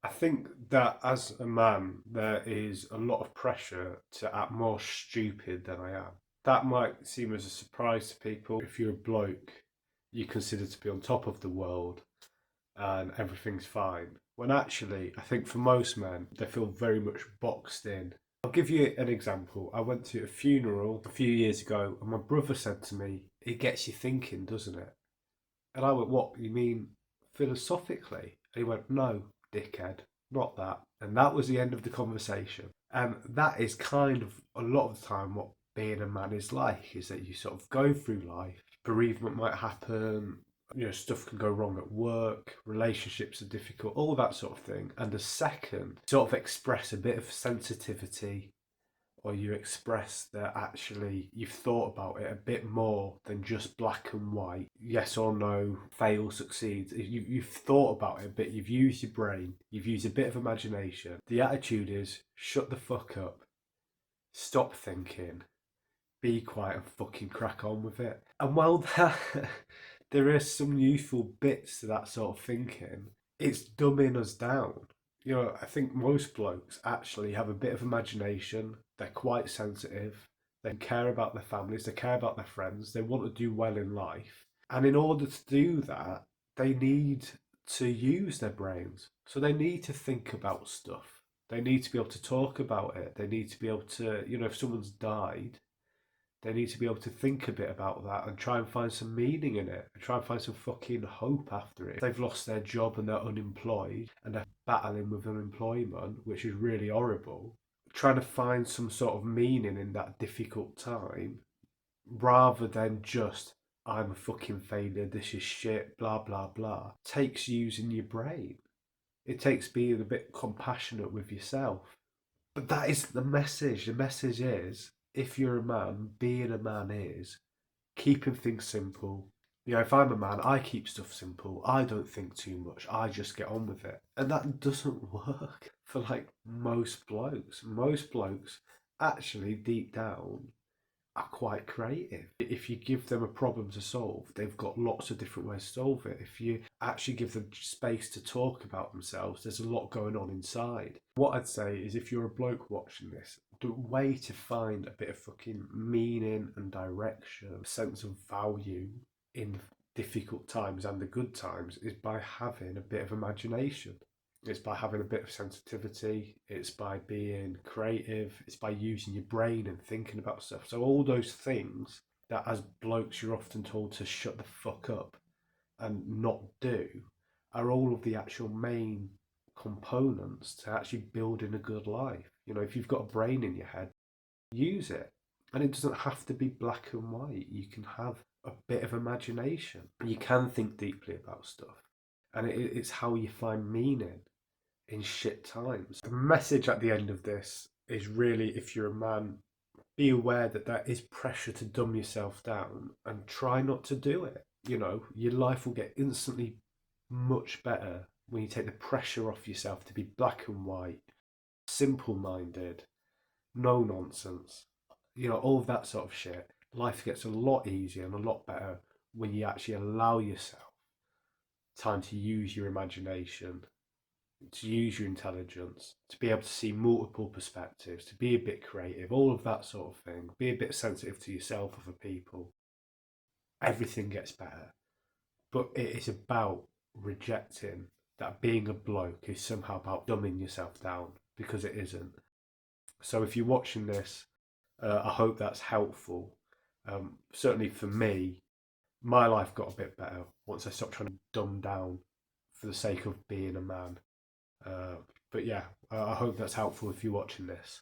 I think that as a man, there is a lot of pressure to act more stupid than I am. That might seem as a surprise to people. If you're a bloke, you consider to be on top of the world and everything's fine. When actually, I think for most men, they feel very much boxed in. I'll give you an example. I went to a funeral a few years ago, and my brother said to me, "It gets you thinking, doesn't it?" And I went, "What? You mean philosophically?" And he went, "No, dickhead, not that." And that was the end of the conversation. And that is kind of a lot of the time what being a man is like, is that you sort of go through life, bereavement might happen, stuff can go wrong at work, relationships are difficult, all that sort of thing. And the second, sort of express a bit of sensitivity, or you express that actually you've thought about it a bit more than just black and white, yes or no, fail, succeed. You've thought about it a bit, you've used your brain, you've used a bit of imagination. The attitude is shut the fuck up, stop thinking, be quiet and fucking crack on with it. And while there is some useful bits to that sort of thinking, it's dumbing us down. I think most blokes actually have a bit of imagination. They're quite sensitive. They care about their families. They care about their friends. They want to do well in life. And in order to do that, they need to use their brains. So they need to think about stuff. They need to be able to talk about it. They need to be able to, if someone's died, they need to be able to think a bit about that and try and find some meaning in it and try and find some fucking hope after it. If they've lost their job and they're unemployed and they're battling with unemployment, which is really horrible, trying to find some sort of meaning in that difficult time rather than just, I'm a fucking failure, this is shit, blah, blah, blah, takes using your brain. It takes being a bit compassionate with yourself. But that is the message. The message is, if you're a man, being a man is keeping things simple. If I'm a man, I keep stuff simple. I don't think too much. I just get on with it. And that doesn't work for like most blokes. Most blokes actually deep down are quite creative. If you give them a problem to solve, they've got lots of different ways to solve it. If you actually give them space to talk about themselves, there's a lot going on inside. What I'd say is, if you're a bloke watching this, the way to find a bit of fucking meaning and direction, a sense of value in difficult times and the good times, is by having a bit of imagination. It's by having a bit of sensitivity. It's by being creative. It's by using your brain and thinking about stuff. So all those things that as blokes you're often told to shut the fuck up and not do are all of the actual main components to actually building a good life. If you've got a brain in your head, use it. And it doesn't have to be black and white. You can have a bit of imagination. You can think deeply about stuff. And it's how you find meaning in shit times. The message at the end of this is really, if you're a man, be aware that there is pressure to dumb yourself down and try not to do it. Your life will get instantly much better when you take the pressure off yourself to be black and white, simple minded, no nonsense, all of that sort of shit. Life gets a lot easier and a lot better when you actually allow yourself time to use your imagination, to use your intelligence, to be able to see multiple perspectives, to be a bit creative, all of that sort of thing. Be a bit sensitive to yourself, other people. Everything gets better. But it is about rejecting that being a bloke is somehow about dumbing yourself down, because it isn't. So if you're watching this, I hope that's helpful. Certainly for me, my life got a bit better once I stopped trying to dumb down for the sake of being a man. Uh, but yeah, I hope that's helpful if you're watching this.